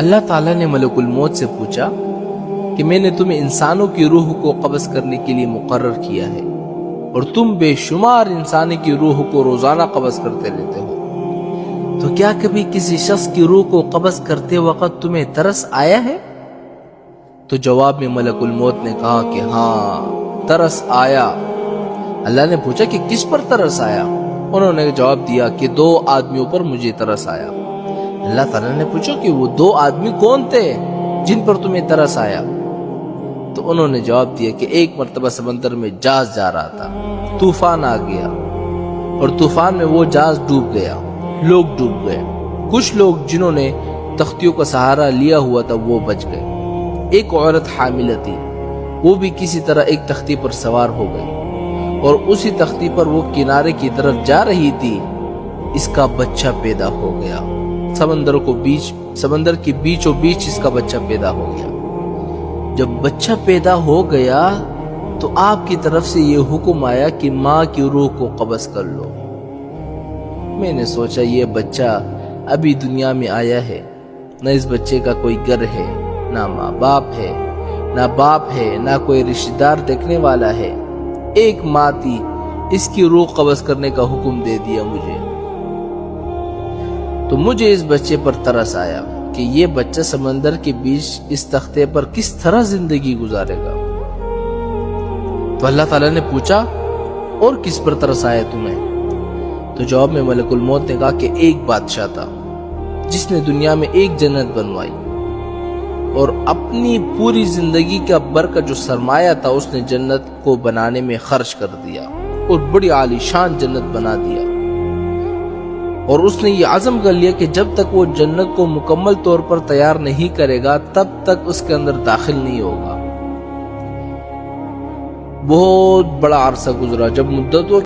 اللہ تعالیٰ نے ملک الموت سے پوچھا کہ میں نے تمہیں انسانوں کی روح کو قبض کرنے کے لیے مقرر کیا ہے اور تم بے شمار انسانی کی روح کو روزانہ قبض کرتے رہتے ہو، تو کیا کبھی کسی شخص کی روح کو قبض کرتے وقت تمہیں ترس آیا ہے؟ تو جواب میں ملک الموت نے کہا کہ ہاں، ترس آیا۔ اللہ نے پوچھا کہ کس پر ترس آیا؟ انہوں نے جواب دیا کہ 2 آدمیوں پر مجھے ترس آیا۔ اللہ تعالیٰ نے پوچھا کہ وہ 2 آدمی کون تھے جن پر تمہیں ترس آیا؟ تو انہوں نے جواب دیا کہ ایک مرتبہ سمندر میں جہاز جا رہا تھا، طوفان آ گیا اور طوفان میں وہ جہاز ڈوب گیا، لوگ ڈوب گئے۔ کچھ لوگ جنہوں نے تختیوں کا سہارا لیا ہوا تھا وہ بچ گئے۔ ایک عورت حاملہ تھی، وہ بھی کسی طرح ایک تختی پر سوار ہو گئی اور اسی تختی پر وہ کنارے کی طرف جا رہی تھی، اس کا بچہ پیدا ہو گیا۔ سمندر کے بیچوں بیچ اس کا بچہ پیدا ہو گیا۔ جب بچہ پیدا ہو گیا تو آپ کی طرف سے یہ حکم آیا کہ ماں کی روح کو قبض کر لو۔ میں نے سوچا یہ بچہ ابھی دنیا میں آیا ہے، نہ اس بچے کا کوئی گھر ہے، نہ ماں باپ ہے، نہ باپ ہے، نہ کوئی رشتہ دار دیکھنے والا ہے۔ ایک ماں تھی، اس کی روح قبض کرنے کا حکم دے دیا مجھے۔ تو مجھے اس بچے پر ترس آیا کہ یہ بچہ سمندر کے بیچ اس تختے پر کس طرح زندگی گزارے گا۔ تو اللہ تعالیٰ نے پوچھا اور کس پر ترس آیا تمہیں؟ تو جواب میں ملک الموت نے کہا کہ ایک بادشاہ تھا جس نے دنیا میں ایک جنت بنوائی اور اپنی پوری زندگی کا برکت جو سرمایہ تھا اس نے جنت کو بنانے میں خرچ کر دیا اور بڑی عالی شان جنت بنا دیا، اور اس نے یہ عزم کر لیا کہ جب تک وہ جنت کو مکمل طور پر تیار نہیں کرے گا تب تک اس کے اندر داخل نہیں ہوگا۔ بہت بڑا عرصہ گزرا، جب مدت